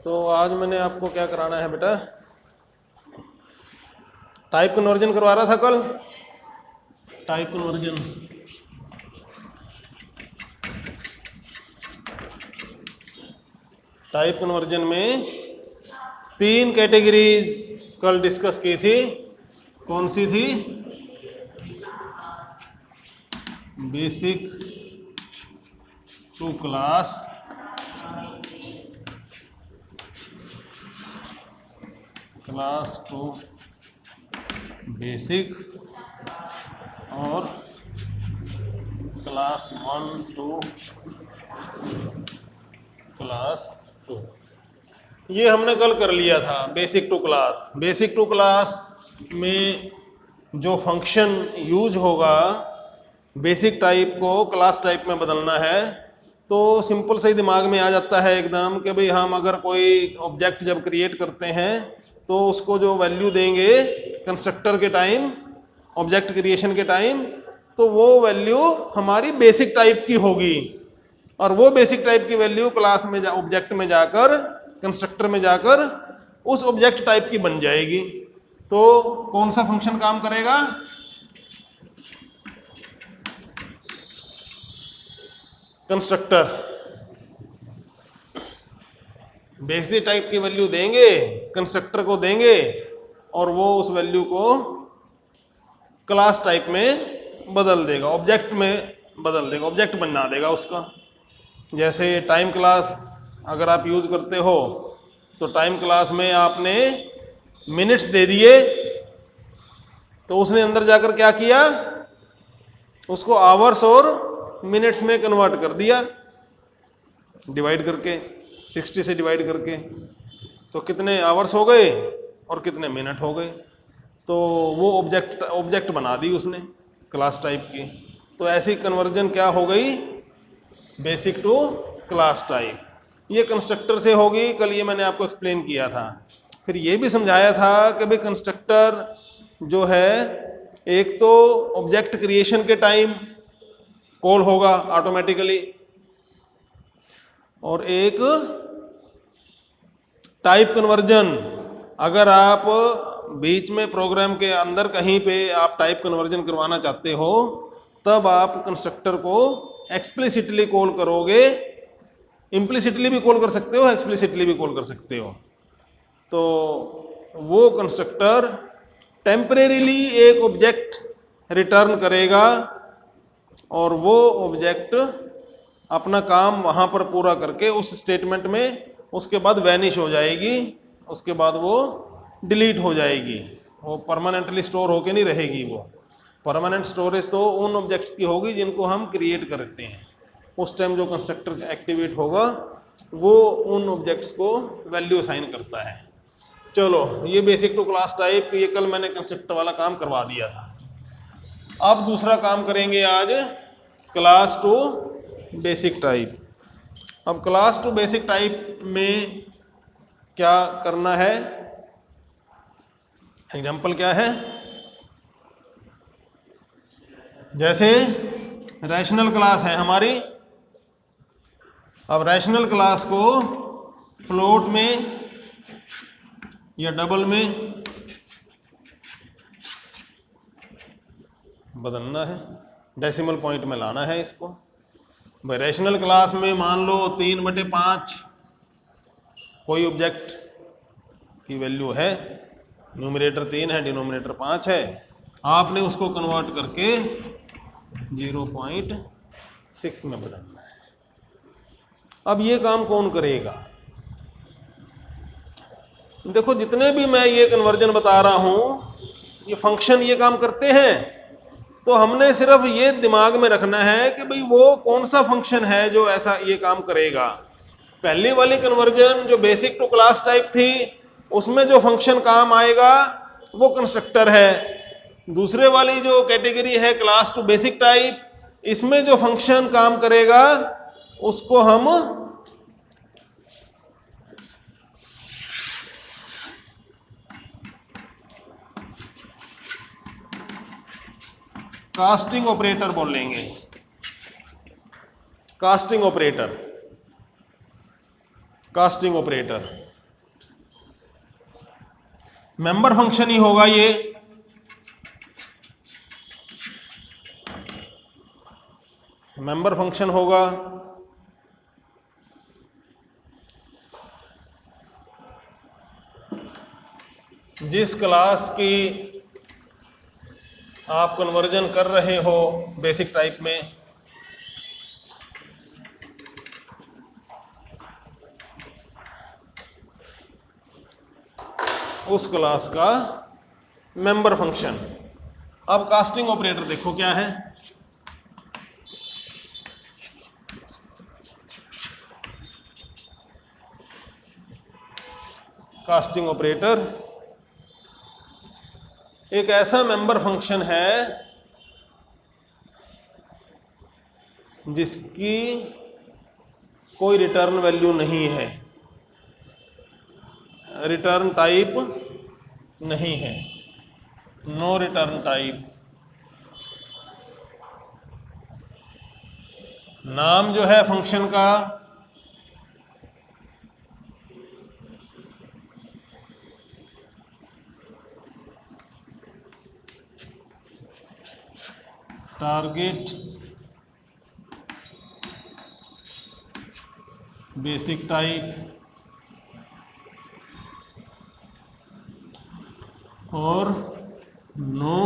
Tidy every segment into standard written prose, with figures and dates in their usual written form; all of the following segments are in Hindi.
तो आज मैंने आपको क्या कराना है बेटा, टाइप कन्वर्जन करवा रहा था कल। टाइप कन्वर्जन, टाइप कन्वर्जन में 3 कैटेगरीज कल डिस्कस की थी। कौन सी थी? Basic to class, class to basic और क्लास 1 टू क्लास 2। ये हमने कल कर लिया था। Basic to class, basic to class में जो फंक्शन यूज होगा बेसिक टाइप को क्लास टाइप में बदलना है, तो सिंपल से ही दिमाग में आ जाता है एकदम कि भाई हम अगर कोई ऑब्जेक्ट जब क्रिएट करते हैं तो उसको जो वैल्यू देंगे कंस्ट्रक्टर के टाइम, ऑब्जेक्ट क्रिएशन के टाइम, तो वो वैल्यू हमारी बेसिक टाइप की होगी और वो बेसिक टाइप की वैल्यू क्लास में ऑब्जेक्ट में जाकर, कंस्ट्रक्टर में जाकर उस ऑब्जेक्ट टाइप की बन जाएगी। तो कौन सा फंक्शन काम करेगा? कंस्ट्रक्टर। बेसिक टाइप की वैल्यू देंगे, कंस्ट्रक्टर को देंगे और वो उस वैल्यू को क्लास टाइप में बदल देगा, ऑब्जेक्ट में बदल देगा, ऑब्जेक्ट बना देगा उसका। जैसे टाइम क्लास अगर आप यूज करते हो तो टाइम क्लास में आपने मिनट्स दे दिए तो उसने अंदर जाकर क्या किया, उसको आवर्स और मिनट्स में कन्वर्ट कर दिया, डिवाइड करके, 60 से डिवाइड करके। तो कितने आवर्स हो गए और कितने मिनट हो गए, तो वो ऑब्जेक्ट बना दी उसने क्लास टाइप की। तो ऐसी कन्वर्जन क्या हो गई, बेसिक टू क्लास टाइप। ये कंस्ट्रक्टर से होगी, कल ये मैंने आपको एक्सप्लेन किया था। फिर ये भी समझाया था कि भाई कंस्ट्रक्टर जो है एक तो ऑब्जेक्ट क्रिएशन के टाइम कॉल होगा ऑटोमेटिकली, और एक टाइप कन्वर्जन, अगर आप बीच में प्रोग्राम के अंदर कहीं पे आप टाइप कन्वर्जन करवाना चाहते हो तब आप कंस्ट्रक्टर को एक्सप्लिसिटली कॉल करोगे। इम्प्लिसिटली भी कॉल कर सकते हो, एक्सप्लिसिटली भी कॉल कर सकते हो। तो वो कंस्ट्रक्टर टेम्परेरीली एक ऑब्जेक्ट रिटर्न करेगा और वो ऑब्जेक्ट अपना काम वहाँ पर पूरा करके उस स्टेटमेंट में उसके बाद वैनिश हो जाएगी, उसके बाद वो डिलीट हो जाएगी, वो परमानेंटली स्टोर होके नहीं रहेगी। वो परमानेंट स्टोरेज तो उन ऑब्जेक्ट्स की होगी जिनको हम क्रिएट करते हैं। उस टाइम जो कंस्ट्रक्टर एक्टिवेट होगा वो उन ऑब्जेक्ट्स को वैल्यू असाइन करता है। चलो, ये बेसिक टू क्लास टाइप, ये कल मैंने कंस्ट्रक्टर वाला काम करवा दिया था। अब दूसरा काम करेंगे आज, क्लास टू बेसिक टाइप। अब क्लास टू बेसिक टाइप में क्या करना है, एग्जाम्पल क्या है, जैसे रैशनल क्लास है हमारी। अब रैशनल क्लास को फ्लोट में या डबल में बदलना है, डेसिमल पॉइंट में लाना है इसको। भाई रैशनल क्लास में मान लो 3/5 कोई ऑब्जेक्ट की वैल्यू है, न्यूमरेटर 3 है, डिनोमिनेटर 5 है, आपने उसको कन्वर्ट करके 0.6 में बदलना है। अब ये काम कौन करेगा? देखो, जितने भी मैं ये कन्वर्जन बता रहा हूं ये फंक्शन ये काम करते हैं, तो हमने सिर्फ ये दिमाग में रखना है कि भाई वो कौन सा फंक्शन है जो ऐसा ये काम करेगा। पहली वाली कन्वर्जन जो बेसिक टू क्लास टाइप थी उसमें जो फंक्शन काम आएगा वो कंस्ट्रक्टर है। दूसरे वाली जो कैटेगरी है क्लास टू बेसिक टाइप, इसमें जो फंक्शन काम करेगा उसको हम कास्टिंग ऑपरेटर बोलेंगे। Casting operator, casting operator, member function ही होगा ये। मेंबर फंक्शन होगा। जिस क्लास की आप कन्वर्जन कर रहे हो बेसिक टाइप में, उस क्लास का मेंबर फंक्शन। अब कास्टिंग ऑपरेटर देखो क्या है। कास्टिंग ऑपरेटर एक ऐसा मेंबर फंक्शन है जिसकी कोई रिटर्न वैल्यू नहीं है, रिटर्न टाइप नहीं है, नो रिटर्न टाइप। नाम जो है फंक्शन का टारगेट बेसिक टाइप और नो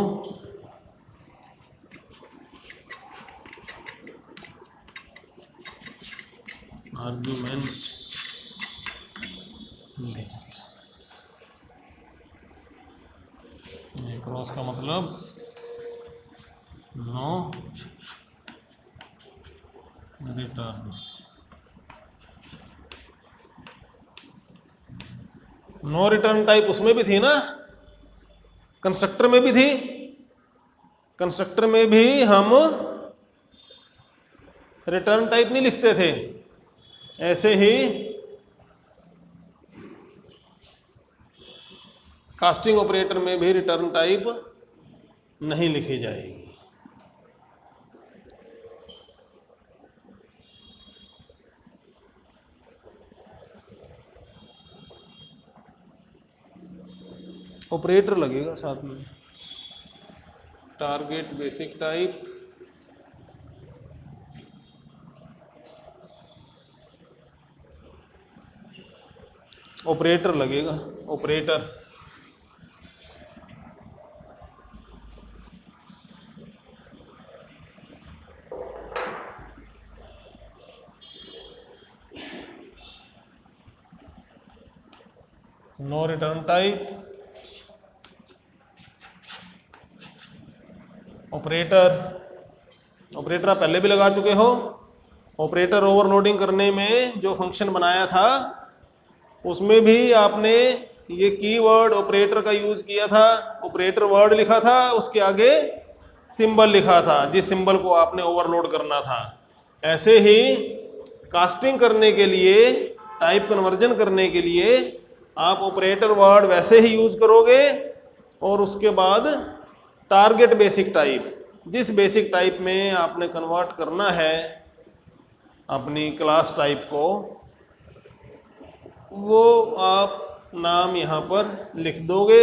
आर्गुमेंट लिस्ट। क्रॉस का मतलब no return. No return type उसमें भी थी ना, कंस्ट्रक्टर में भी थी। कंस्ट्रक्टर में भी हम रिटर्न टाइप नहीं लिखते थे, ऐसे ही कास्टिंग ऑपरेटर में भी रिटर्न टाइप नहीं लिखी जाएगी। ऑपरेटर लगेगा साथ में, टारगेट बेसिक टाइप ऑपरेटर लगेगा, operator. No return type operator. Operator आप पहले भी लगा चुके हो। ऑपरेटर ओवरलोडिंग करने में जो फंक्शन बनाया था उसमें भी आपने ये कीवर्ड ऑपरेटर का यूज किया था। ऑपरेटर वर्ड लिखा था, उसके आगे सिंबल लिखा था, जिस सिंबल को आपने ओवरलोड करना था। ऐसे ही कास्टिंग करने के लिए, टाइप कन्वर्जन करने के लिए आप ऑपरेटर वर्ड वैसे ही यूज करोगे और उसके बाद टारगेट बेसिक टाइप, जिस बेसिक टाइप में आपने कन्वर्ट करना है अपनी क्लास टाइप को, वो आप नाम यहाँ पर लिख दोगे।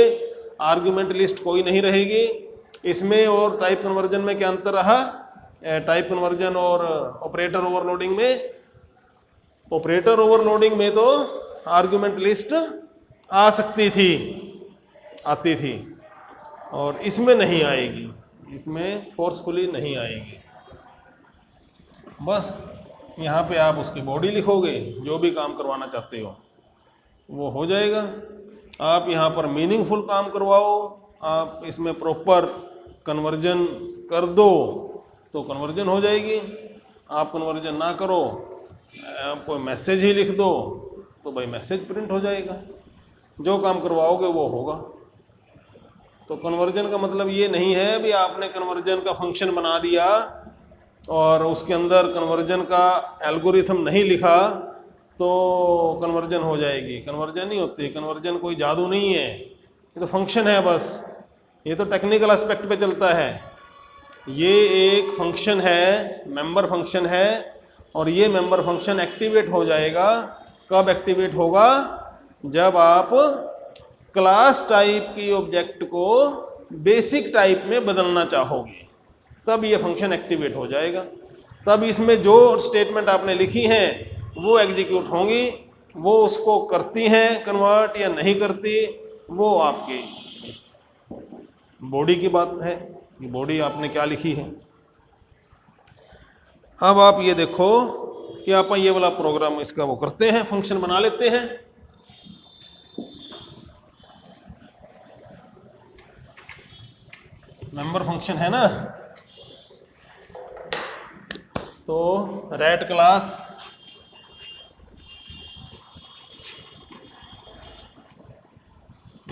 आर्गुमेंट लिस्ट कोई नहीं रहेगी इसमें। और टाइप कन्वर्जन में क्या अंतर रहा? टाइप कन्वर्जन और ऑपरेटर ओवरलोडिंग में, ऑपरेटर ओवरलोडिंग में तो आर्गुमेंट लिस्ट आ सकती थी, आती थी, और इसमें नहीं आएगी, इसमें फोर्सफुली नहीं आएगी। बस यहाँ पे आप उसकी बॉडी लिखोगे, जो भी काम करवाना चाहते हो वो हो जाएगा। आप यहाँ पर मीनिंगफुल काम करवाओ, आप इसमें प्रॉपर कन्वर्जन कर दो तो कन्वर्जन हो जाएगी। आप कन्वर्जन ना करो, आप कोई मैसेज ही लिख दो तो भाई मैसेज प्रिंट हो जाएगा। जो काम करवाओगे वो होगा। तो कन्वर्जन का मतलब ये नहीं है भी आपने कन्वर्जन का फंक्शन बना दिया और उसके अंदर कन्वर्जन का एल्गोरिथम नहीं लिखा तो कन्वर्जन हो जाएगी। कन्वर्जन नहीं होती, कन्वर्जन कोई जादू नहीं है, ये तो फंक्शन है बस। ये तो टेक्निकल एस्पेक्ट पे चलता है। ये एक फंक्शन है, मेंबर फंक्शन है, और ये मेंबर फंक्शन एक्टिवेट हो जाएगा कब एक्टिवेट होगा? जब आप क्लास टाइप की ऑब्जेक्ट को बेसिक टाइप में बदलना चाहोगे, तब ये फंक्शन एक्टिवेट हो जाएगा। तब इसमें जो स्टेटमेंट आपने लिखी हैं वो एग्जीक्यूट होंगी, वो उसको करती हैं कन्वर्ट या नहीं करती, वो आपकी बॉडी की बात है कि बॉडी आपने क्या लिखी है। अब आप ये देखो कि आप ये वाला प्रोग्राम इसका वो करते हैं, फंक्शन बना लेते हैं। मेंबर फंक्शन है ना, तो रेट क्लास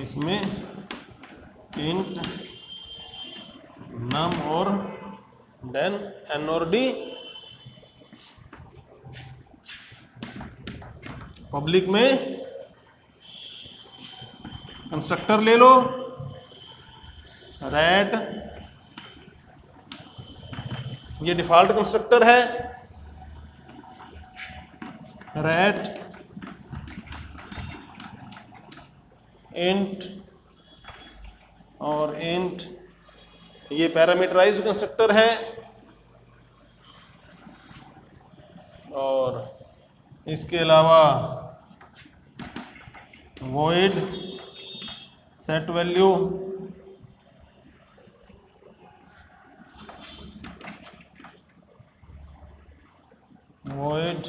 इसमें इंट नम और देन एन और डी, पब्लिक में कंस्ट्रक्टर ले लो रेट, ये डिफॉल्ट कंस्ट्रक्टर है, रेट इंट और इंट, ये पैरामीटराइज्ड कंस्ट्रक्टर है, और इसके अलावा void set value, void,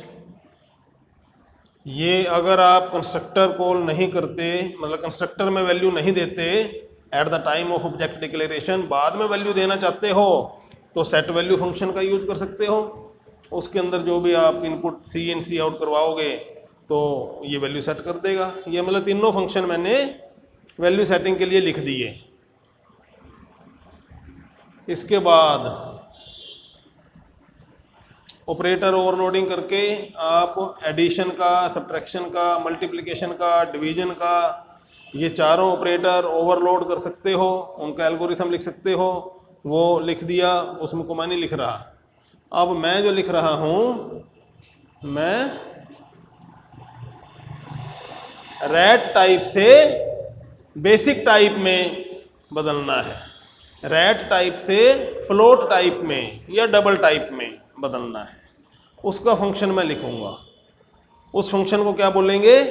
ये अगर आप कंस्ट्रक्टर कॉल नहीं करते, मतलब कंस्ट्रक्टर में वैल्यू नहीं देते at the time of object declaration, बाद में वैल्यू देना चाहते हो तो सेट वैल्यू फंक्शन का यूज कर सकते हो। उसके अंदर जो भी आप इनपुट सी इन सी आउट करवाओगे तो ये वैल्यू सेट कर देगा। ये मतलब तीनों फंक्शन मैंने वैल्यू सेटिंग के लिए लिख दिए। इसके बाद ऑपरेटर ओवरलोडिंग करके आप एडिशन का, सब्ट्रैक्शन का, मल्टीप्लिकेशन का, डिवीजन का, ये चारों ऑपरेटर ओवरलोड कर सकते हो, उनका एल्गोरिथम लिख सकते हो। वो लिख दिया, उसमें को मैं नहीं लिख रहा। अब मैं जो लिख रहा हूँ, मैं रैट टाइप से बेसिक टाइप में बदलना है, रैट टाइप से फ्लोट टाइप में या डबल टाइप में बदलना है। उसका फंक्शन मैं लिखूंगा। उस फंक्शन को क्या बोलेंगे?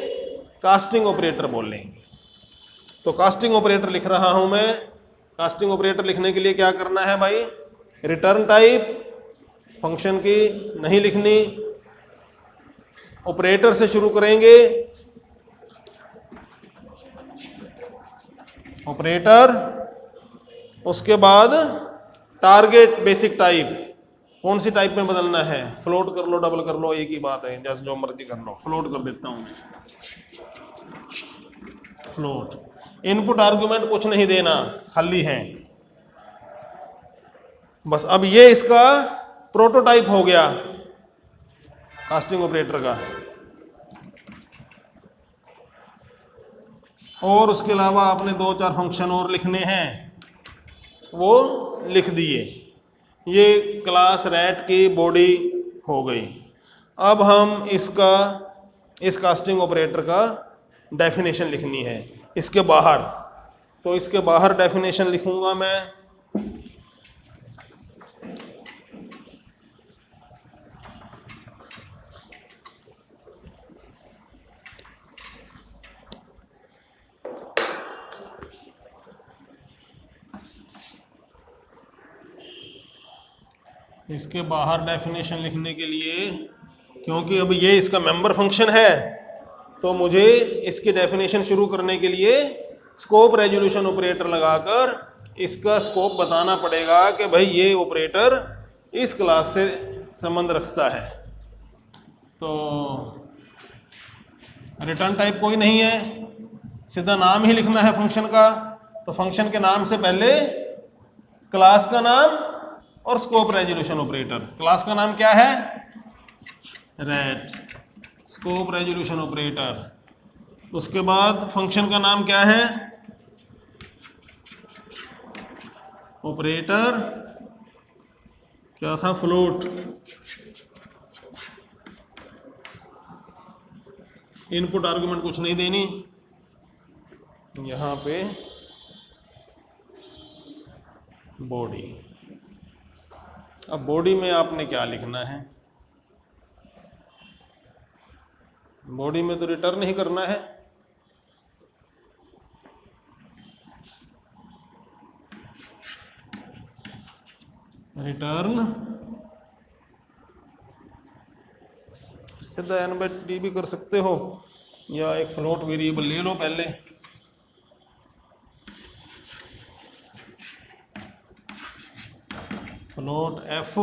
कास्टिंग ऑपरेटर बोलेंगे। तो कास्टिंग ऑपरेटर लिख रहा हूं मैं। कास्टिंग ऑपरेटर लिखने के लिए क्या करना है भाई? रिटर्न टाइप फंक्शन की नहीं लिखनी, ऑपरेटर से शुरू करेंगे। ऑपरेटर, उसके बाद टारगेट बेसिक टाइप, कौन सी टाइप में बदलना है? फ्लोट कर लो, डबल कर लो, एक ही बात है, जैसे जो मर्जी कर लो। फ्लोट कर देता हूं मैं, फ्लोट। इनपुट आर्गुमेंट कुछ नहीं देना, खाली है बस। अब ये इसका प्रोटोटाइप हो गया कास्टिंग ऑपरेटर का। और उसके अलावा आपने 2-4 फंक्शन और लिखने हैं, वो लिख दिए। ये क्लास रैट की बॉडी हो गई। अब हम इसका, इस कास्टिंग ऑपरेटर का डेफिनेशन लिखनी है इसके बाहर। तो इसके बाहर डेफिनेशन लिखूंगा मैं। इसके बाहर डेफिनेशन लिखने के लिए, क्योंकि अब ये इसका मेंबर फंक्शन है, तो मुझे इसकी डेफिनेशन शुरू करने के लिए स्कोप रेजोल्यूशन ऑपरेटर लगाकर इसका स्कोप बताना पड़ेगा कि भाई ये ऑपरेटर इस क्लास से संबंध रखता है। तो रिटर्न टाइप कोई नहीं है, सीधा नाम ही लिखना है फंक्शन का। तो फंक्शन के नाम से पहले क्लास का नाम और स्कोप रेजोल्यूशन ऑपरेटर। क्लास का नाम क्या है? रैट। Scope resolution operator. उसके बाद फंक्शन का नाम क्या है? ऑपरेटर क्या था? फ्लोट। इनपुट आर्गुमेंट कुछ नहीं देनी, यहाँ पे बॉडी। अब बॉडी में आपने क्या लिखना है, बॉडी में तो रिटर्न ही करना है। रिटर्न सीधा n/d भी कर सकते हो, या एक फ्लोट वेरिएबल ले लो पहले, फ्लोट f,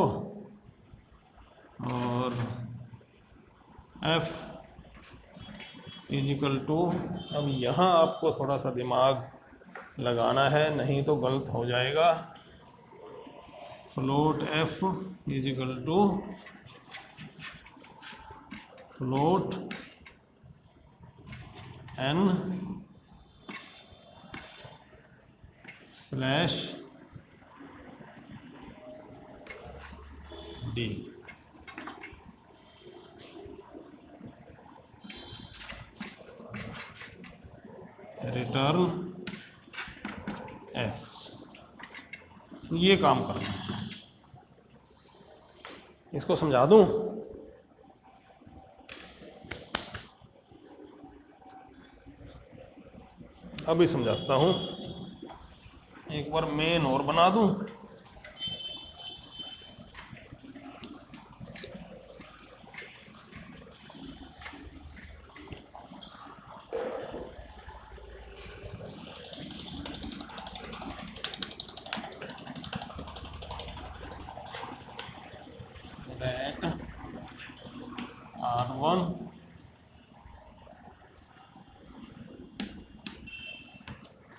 और f इजिकल टू, अब यहाँ आपको थोड़ा सा दिमाग लगाना है, नहीं तो गलत हो जाएगा। Float f equal to float n slash d। Return f, ये काम करना है। इसको समझा दूं, अभी समझाता हूं, एक बार मेन और बना दूं। Let R1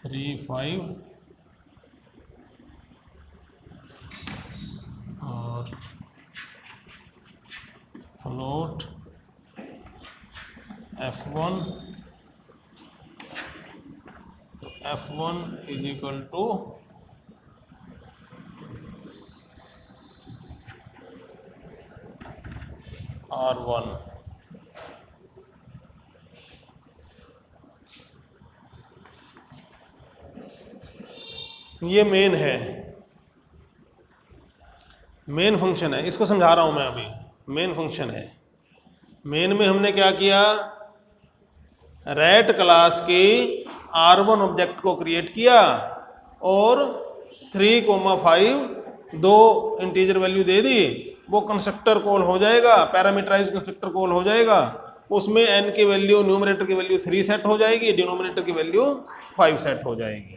3 5 और फ्लोट f1, तो f1 इजिकल टू R1। ये मेन है, मेन फंक्शन है, इसको समझा रहा हूं मैं अभी। मेन फंक्शन है, मेन में हमने क्या किया, रेट क्लास की R1 ऑब्जेक्ट को क्रिएट किया और 3,5 दो इंटीजर वैल्यू दे दी, वो कंस्ट्रक्टर कॉल हो जाएगा, पैरामीटराइज कंस्ट्रक्टर कॉल हो जाएगा। उसमें n की वैल्यू, न्यूमरेटर की वैल्यू 3 सेट हो जाएगी, डिनोमिनेटर की वैल्यू 5 सेट हो जाएगी।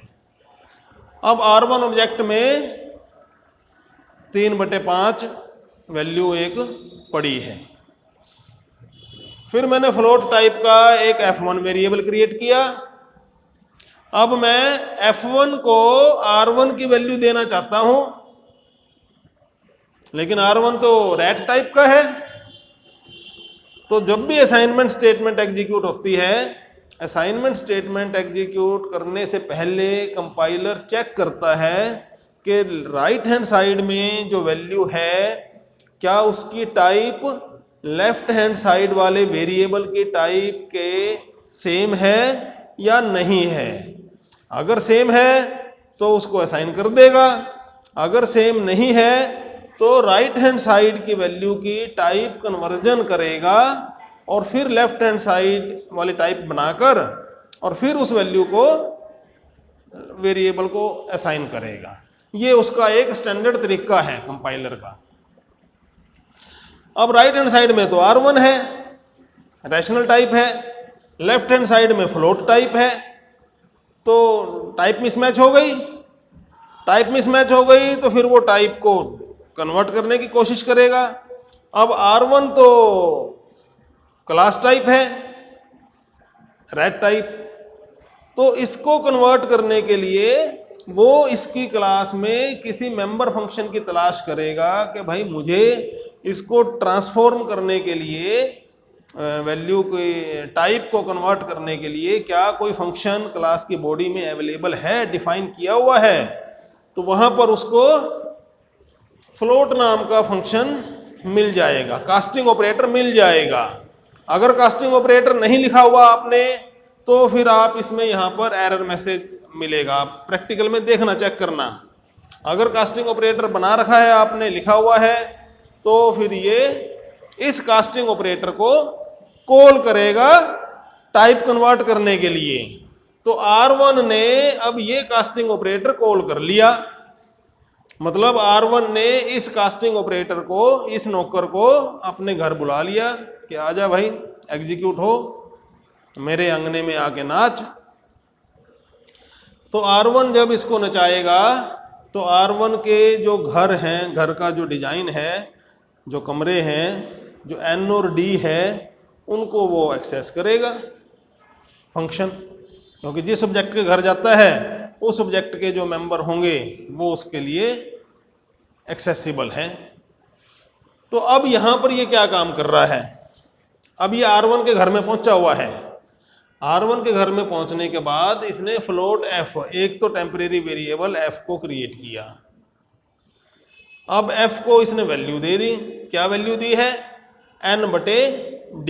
अब R1 ऑब्जेक्ट में 3/5 वैल्यू एक पड़ी है। फिर मैंने फ्लोट टाइप का एक f1 वेरिएबल क्रिएट किया। अब मैं f1 को R1 की वैल्यू देना चाहता हूं, लेकिन R1 तो रैट टाइप का है। तो जब भी असाइनमेंट स्टेटमेंट एग्जीक्यूट होती है, असाइनमेंट स्टेटमेंट एग्जीक्यूट करने से पहले कंपाइलर चेक करता है कि राइट हैंड साइड में जो वैल्यू है क्या उसकी टाइप लेफ्ट हैंड साइड वाले वेरिएबल की टाइप के सेम है या नहीं है। अगर सेम है तो उसको असाइन कर देगा, अगर सेम नहीं है तो राइट हैंड साइड की वैल्यू की टाइप कन्वर्जन करेगा और फिर लेफ्ट हैंड साइड वाली टाइप बनाकर और फिर उस वैल्यू को वेरिएबल को असाइन करेगा। ये उसका एक स्टैंडर्ड तरीका है कंपाइलर का। अब राइट हैंड साइड में तो R1 है, रैशनल टाइप है, लेफ्ट हैंड साइड में फ्लोट टाइप है, तो टाइप मिसमैच हो गई। टाइप मिसमैच हो गई तो फिर वो टाइप को कन्वर्ट करने की कोशिश करेगा। अब R1 तो क्लास टाइप है, रैट टाइप, तो इसको कन्वर्ट करने के लिए वो इसकी क्लास में किसी मेंबर फंक्शन की तलाश करेगा कि भाई मुझे इसको ट्रांसफॉर्म करने के लिए, वैल्यू के टाइप को कन्वर्ट करने के लिए क्या कोई फंक्शन क्लास की बॉडी में अवेलेबल है, डिफाइन किया हुआ है। तो वहाँ पर उसको फ्लोट नाम का फंक्शन मिल जाएगा, कास्टिंग ऑपरेटर मिल जाएगा। अगर कास्टिंग ऑपरेटर नहीं लिखा हुआ आपने तो फिर आप इसमें यहाँ पर एरर मैसेज मिलेगा, प्रैक्टिकल में देखना, चेक करना। अगर कास्टिंग ऑपरेटर बना रखा है आपने, लिखा हुआ है, तो फिर ये इस कास्टिंग ऑपरेटर को कॉल करेगा टाइप कन्वर्ट करने के लिए। तो R1 ने अब ये कास्टिंग ऑपरेटर कॉल कर लिया, मतलब R1 ने इस कास्टिंग ऑपरेटर को, इस नौकर को अपने घर बुला लिया कि आजा भाई, एग्जीक्यूट हो, मेरे अंगने में आके नाच। तो R1 जब इसको नचाएगा तो R1 के जो घर हैं, घर का जो डिजाइन है, जो कमरे हैं, जो N और D है, उनको वो एक्सेस करेगा फंक्शन, क्योंकि जिस ऑब्जेक्ट के घर जाता है उस ऑब्जेक्ट के जो मेंबर होंगे वो उसके लिए एक्सेसिबल हैं। तो अब यहाँ पर ये क्या काम कर रहा है, अब ये R1 के घर में पहुंचा हुआ है। R1 के घर में पहुंचने के बाद इसने फ्लोट f, एक तो टेम्परेरी वेरिएबल f को क्रिएट किया। अब f को इसने वैल्यू दे दी, क्या वैल्यू दी है, n/d।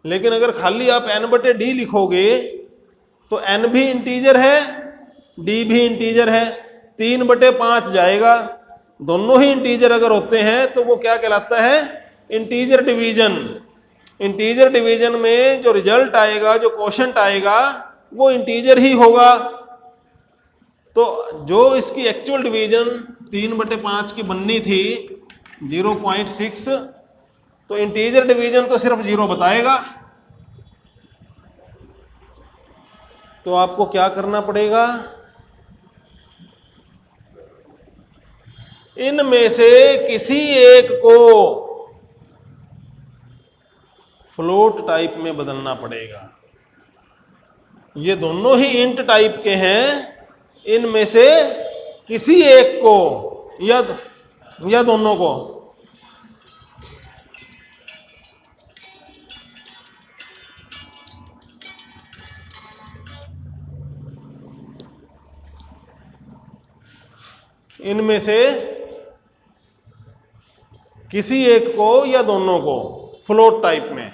लेकिन अगर खाली आप n/d लिखोगे तो n भी इंटीजर है, d भी इंटीजर है, 3/5 जाएगा। दोनों ही इंटीजर अगर होते हैं तो वो क्या कहलाता है, इंटीजर डिवीजन। इंटीजर डिवीजन में जो रिजल्ट आएगा, जो क्वोशंट आएगा, वो इंटीजर ही होगा। तो जो इसकी एक्चुअल डिवीजन 3/5 की बननी थी 0.6, तो इंटीजर डिवीजन तो सिर्फ 0 बताएगा। तो आपको क्या करना पड़ेगा, इनमें से किसी एक को फ्लोट टाइप में बदलना पड़ेगा। ये दोनों ही इंट टाइप के हैं, इनमें से किसी एक को या दोनों को इनमें से किसी एक को या दोनों को फ्लोट टाइप में,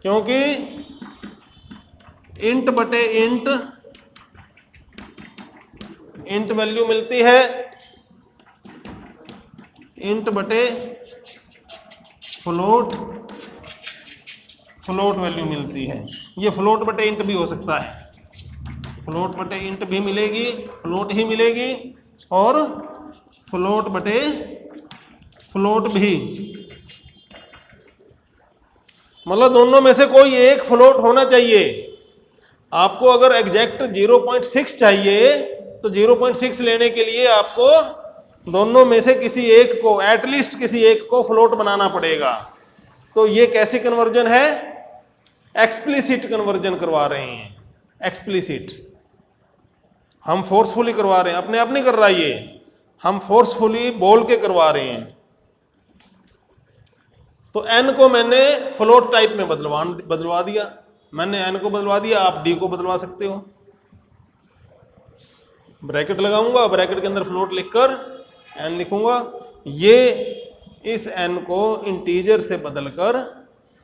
क्योंकि इंट बटे इंट वैल्यू मिलती है, इंट बटे फ्लोट वैल्यू मिलती है। ये फ्लोट बटे इंट भी हो सकता है, फ्लोट बटे इंट भी मिलेगी, फ्लोट ही मिलेगी, और फ्लोट बटे फ्लोट भी, मतलब दोनों में से कोई एक फ्लोट होना चाहिए। आपको अगर एग्जैक्ट 0.6 चाहिए तो 0.6 लेने के लिए आपको दोनों में से किसी एक को, एटलीस्ट किसी एक को फ्लोट बनाना पड़ेगा। तो ये कैसी कन्वर्जन है, एक्सप्लिसिट कन्वर्जन करवा रहे हैं, एक्सप्लिसिट। हम फोर्सफुली करवा रहे हैं, अपने आप नहीं कर रहा ये, हम फोर्सफुली बोल के करवा रहे हैं। तो n को मैंने फ्लोट टाइप में बदलवा दिया, मैंने n को बदलवा दिया, आप d को बदलवा सकते हो। ब्रैकेट लगाऊंगा, ब्रैकेट के अंदर फ्लोट लिखकर n लिखूंगा, ये इस n को इंटीजर से बदलकर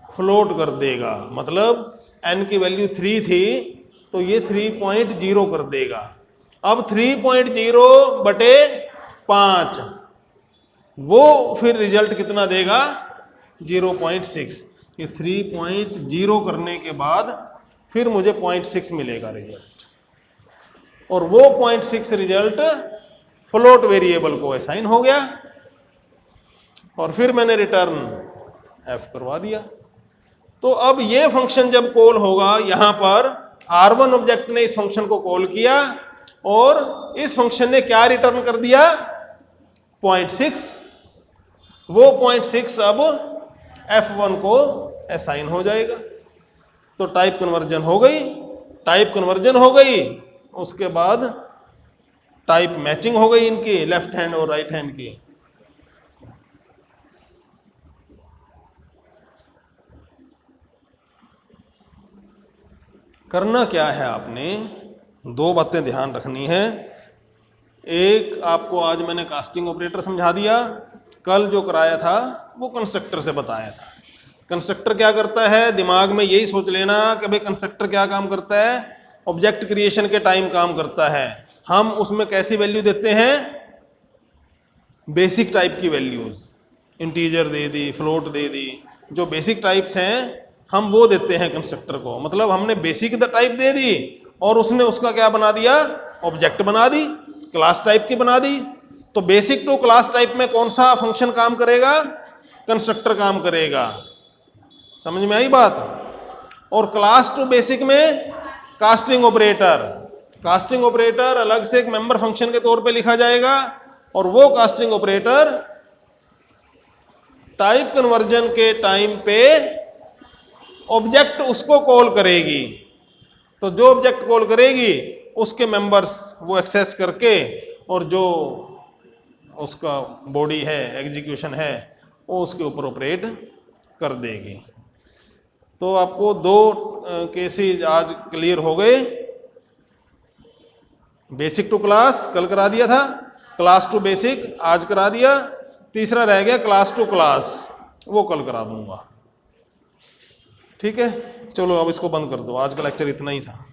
फ्लोट कर देगा। मतलब n की वैल्यू 3 थी तो ये 3.0 कर देगा। अब 3.0 बटे 5, वो फिर रिजल्ट कितना देगा, 0.6। ये 3.0 करने के बाद फिर मुझे 0.6 मिलेगा रिजल्ट, और वो 0.6 रिजल्ट फ्लोट वेरिएबल को असाइन हो गया, और फिर मैंने रिटर्न f करवा दिया। तो अब ये फंक्शन जब कॉल होगा, यहां पर R1 ऑब्जेक्ट ने इस फंक्शन को कॉल किया और इस फंक्शन ने क्या रिटर्न कर दिया, 0.6। वो 0.6 अब F1 को असाइन हो जाएगा। तो टाइप कन्वर्जन हो गई, टाइप कन्वर्जन हो गई, उसके बाद टाइप मैचिंग हो गई इनकी, लेफ्ट हैंड और राइट हैंड की। करना क्या है, आपने दो बातें ध्यान रखनी है। एक, आपको आज मैंने कास्टिंग ऑपरेटर समझा दिया, कल जो कराया था वो कंस्ट्रक्टर से बताया था। कंस्ट्रक्टर क्या करता है, दिमाग में यही सोच लेना कि भाई कंस्ट्रक्टर क्या काम करता है, ऑब्जेक्ट क्रिएशन के टाइम काम करता है। हम उसमें कैसी वैल्यू देते हैं, बेसिक टाइप की वैल्यूज, इंटीजर दे दी, फ्लोट दे दी, जो बेसिक टाइप्स हैं हम वो देते हैं कंस्ट्रक्टर को। मतलब हमने बेसिक टाइप दे दी और उसने उसका क्या बना दिया, ऑब्जेक्ट बना दी, क्लास टाइप की बना दी। तो बेसिक टू क्लास टाइप में कौन सा फंक्शन काम करेगा, कंस्ट्रक्टर काम करेगा। समझ में आई बात। और क्लास टू बेसिक में कास्टिंग ऑपरेटर, कास्टिंग ऑपरेटर अलग से एक मेंबर फंक्शन के तौर पे लिखा जाएगा और वो कास्टिंग ऑपरेटर टाइप कन्वर्जन के टाइम पे ऑब्जेक्ट उसको कॉल करेगी। तो जो ऑब्जेक्ट कॉल करेगी उसके मेंबर्स वो एक्सेस करके और जो उसका बॉडी है, एग्जीक्यूशन है, वो उसके ऊपर ऑपरेट कर देगी। तो आपको दो केसेस आज क्लियर हो गए। बेसिक टू क्लास कल करा दिया था, क्लास टू बेसिक आज करा दिया, तीसरा रह गया क्लास टू क्लास, वो कल करा दूंगा। ठीक है, चलो अब इसको बंद कर दो, आज का लेक्चर इतना ही था।